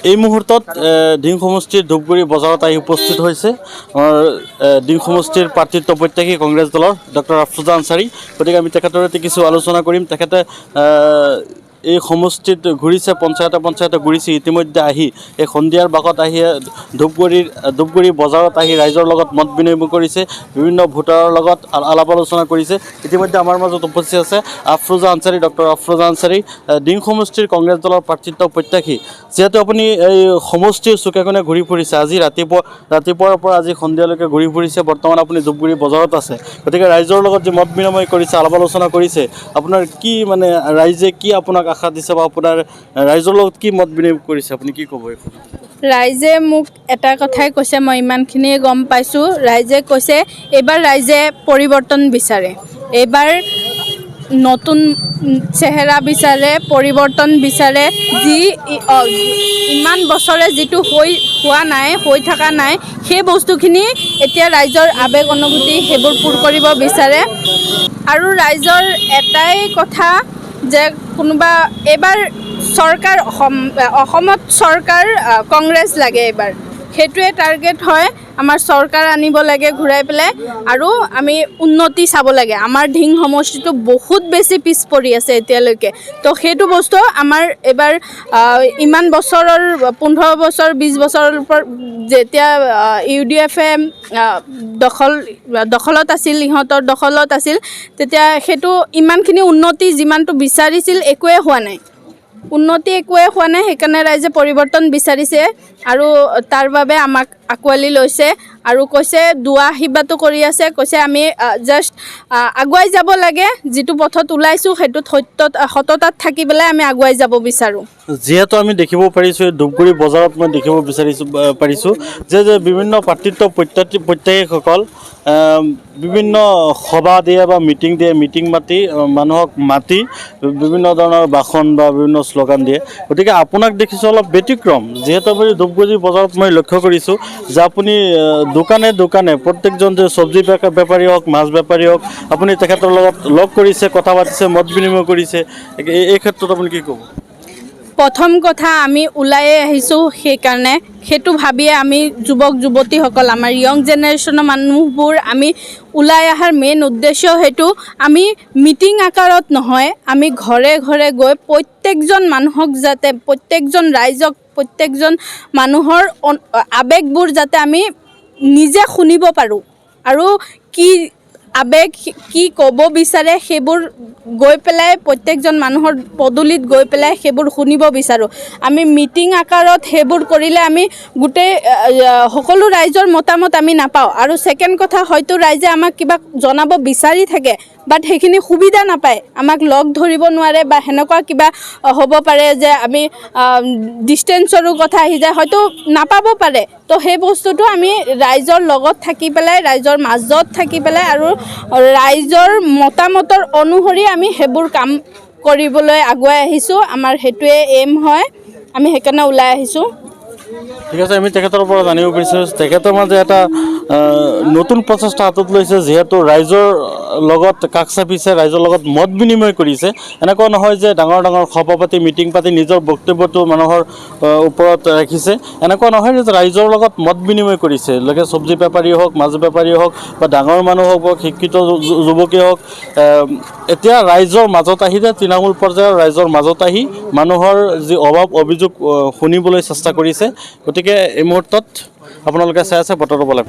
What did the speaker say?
এই মুহূৰ্তত ডিং সমষ্টিৰ ধূপগুৰি বজাৰত আহি উপস্থিত হৈছে আমাৰ ডিং সমষ্টিৰ প্ৰাৰ্থিত্ব প্ৰত্যাশী কংগ্ৰেছ দলৰ ডক্টৰ আফৰোজা আনচাৰী। গতিকে আমি তেখেতৰ সৈতে কিছু আলোচনা কৰিম। তেখেতে এই সমষ্টিত ঘূৰিছে, পঞ্চায়তে ঘূৰিছে, ইতিমধ্যে আহি এই সন্ধিয়াৰ ভাগত আহি ধূপগুৰি বজাৰত আহি ৰাইজৰ লগত মত বিনিময় কৰিছে, বিভিন্ন ভোটাৰৰ লগত আলাপ আলোচনা কৰিছে। ইতিমধ্যে আমাৰ মাজত উপস্থিত আছে আফৰোজা আনচাৰী, ডক্টৰ আফৰোজা আনচাৰী, ডিং সমষ্টিৰ কংগ্ৰেছ দলৰ প্ৰাৰ্থিত্ব প্ৰত্যাশী। যিহেতু আপুনি এই সমষ্টিৰ চুকে কোণে ঘূৰি ফুৰিছে, আজি ৰাতিপুৱাৰ পৰা আজি সন্ধিয়ালৈকে ঘূৰি ফুৰিছে, বৰ্তমান আপুনি ধূপগুৰি বজাৰত আছে। গতিকে ৰাইজৰ লগত যে মত বিনিময় কৰিছে, আলাপ আলোচনা কৰিছে, আপোনাৰ কি মানে ৰাইজে কি আপোনাক আশা দিছে বা আপোনাৰ ৰাইজৰ লগত কি মত বিনিময় কৰিছে, আপুনি কি ক'ব? ৰাইজে মোক এটা কথাই কৈছে, মই ইমানখিনিয়ে গম পাইছোঁ। ৰাইজে কৈছে এইবাৰ ৰাইজে পৰিৱৰ্তন বিচাৰে, এইবাৰ নতুন চেহেৰা বিচাৰে, পৰিৱৰ্তন বিচাৰে। যি ইমান বছৰে যিটো হৈ থকা নাই, সেই বস্তুখিনি এতিয়া ৰাইজৰ আৱেগ অনুভূতি সেইবোৰ পূৰ কৰিব বিচাৰে। আৰু ৰাইজৰ এটাই কথা যে কোনোবা এইবাৰ চৰকাৰ অসমত চৰকাৰ কংগ্ৰেছ লাগে, এইবাৰ সেইটোৱে টাৰ্গেট হয়। আমাৰ চৰকাৰ আনিব লাগে ঘূৰাই পেলাই, আৰু আমি উন্নতি চাব লাগে। আমাৰ ডিং সমষ্টিটো বহুত বেছি পিছ পৰি আছে এতিয়ালৈকে। তো সেইটো বস্তু আমাৰ এইবাৰ ইমান বছৰৰ 15 বছৰ 20 বছৰৰ পৰা যেতিয়া UDF-এ দখলত আছিল, ইহঁতৰ দখলত আছিল, তেতিয়া সেইটো ইমানখিনি উন্নতি যিমানটো বিচাৰিছিল একোৱে হোৱা নাই, সেইকাৰণে ৰাইজে পৰিৱৰ্তন বিচাৰিছে আৰু তাৰ বাবে আমাক আঁকোৱালি লৈছে আৰু কৈছে দুৱা আশীৰ্বাদো কৰি আছে। কৈছে আমি জাষ্ট আগুৱাই যাব লাগে, যিটো পথত ওলাইছোঁ সেইটোত সততাত থাকি পেলাই আমি আগুৱাই যাব বিচাৰোঁ। যিহেতু আমি দেখিব পাৰিছোঁ ধূপগুৰি বজাৰত মই দেখিব পাৰিছোঁ যে বিভিন্ন প্ৰাৰ্থিত্ব প্ৰত্যাশীসকল বিভিন্ন সভা দিয়ে বা মিটিং দিয়ে, মিটিং মাতি মানুহক মাতি বিভিন্ন ধৰণৰ ভাষণ বা বিভিন্ন শ্লোগান দিয়ে। গতিকে আপোনাক দেখিছোঁ অলপ ব্যতিক্ৰম। যিহেতু আপুনি ধূপগুৰি বজাৰত মই লক্ষ্য কৰিছোঁ যে আপুনি দোকানে প্ৰত্যেকজন যে চব্জি বেপাৰী হওক, মাছ বেপাৰী হওক, আপুনি তেখেতৰ লগত লগ কৰিছে, কথা পাতিছে, মত বিনিময় কৰিছে। এই ক্ষেত্ৰত আপুনি কি ক'ব? প্ৰথম কথা, আমি ওলাই আহিছোঁ সেইকাৰণে, সেইটো ভাবিয়ে আমি যুৱক যুৱতীসকল, আমাৰ য়ং জেনেৰেশ্যনৰ মানুহবোৰ আমি ওলাই অহাৰ মেইন উদ্দেশ্য সেইটো। আমি মিটিং আকাৰত নহয়, আমি ঘৰে ঘৰে গৈ প্ৰত্যেকজন মানুহক যাতে, প্ৰত্যেকজন ৰাইজক, প্ৰত্যেকজন মানুহৰ আৱেগবোৰ যাতে আমি নিজে শুনিব পাৰোঁ, আৰু কি আৱেগ, কি ক'ব বিচাৰে সেইবোৰ গৈ পেলাই প্ৰত্যেকজন মানুহৰ পদূলিত গৈ পেলাই সেইবোৰ শুনিব বিচাৰোঁ। আমি মিটিং আকাৰত সেইবোৰ কৰিলে আমি গোটেই সকলো ৰাইজৰ মতামত আমি নাপাওঁ। আৰু ছেকেণ্ড কথা, হয়তো ৰাইজে আমাক কিবা জনাব বিচাৰি থাকে, বাট সেইখিনি সুবিধা নাপায়, আমাক লগ ধৰিব নোৱাৰে বা সেনেকুৱা কিবা হ'ব পাৰে যে আমি ডিষ্টেঞ্চৰো কথা আহি যায়, হয়তো নাপাব পাৰে। তো সেই বস্তুটো আমি ৰাইজৰ লগত থাকি পেলাই, ৰাইজৰ মাজত থাকি পেলাই আৰু ৰাইজৰ মতামতৰ অনুসৰি আমি সেইবোৰ কাম কৰিবলৈ আগুৱাই আহিছোঁ। আমাৰ সেইটোৱে এইম হয়, আমি সেইকাৰণে ওলাই আহিছোঁ। ঠিক আছে, আমি তেখেতৰ পৰা জানিব পাৰিছোঁ তেখেতৰ মাজে এটা নতুন প্ৰচেষ্টা হাতত লৈছে। যিহেতু ৰাইজৰ লগত কাষ চাপিছে, ৰাইজৰ লগত মত বিনিময় কৰিছে। এনেকুৱা নহয় যে ডাঙৰ সভা পাতি, মিটিং পাতি নিজৰ বক্তব্যটো মানুহৰ ওপৰত ৰাখিছে। এনেকুৱা নহয় যে ৰাইজৰ লগত মত বিনিময় কৰিছে। লাগে চব্জি বেপাৰী হওক, মাছ বেপাৰী হওক বা ডাঙৰ মানুহ হওক, শিক্ষিত যুৱকেই হওক, এতিয়া ৰাইজৰ মাজত আহি, তৃণমূল পৰ্যায়ৰ ৰাইজৰ মাজত আহি মানুহৰ যি অভাৱ অভিযোগ শুনিবলৈ চেষ্টা কৰিছে। গতিকে এই মুহূৰ্তত আপোনালোকে চাই আছে বতৰৰ বলে।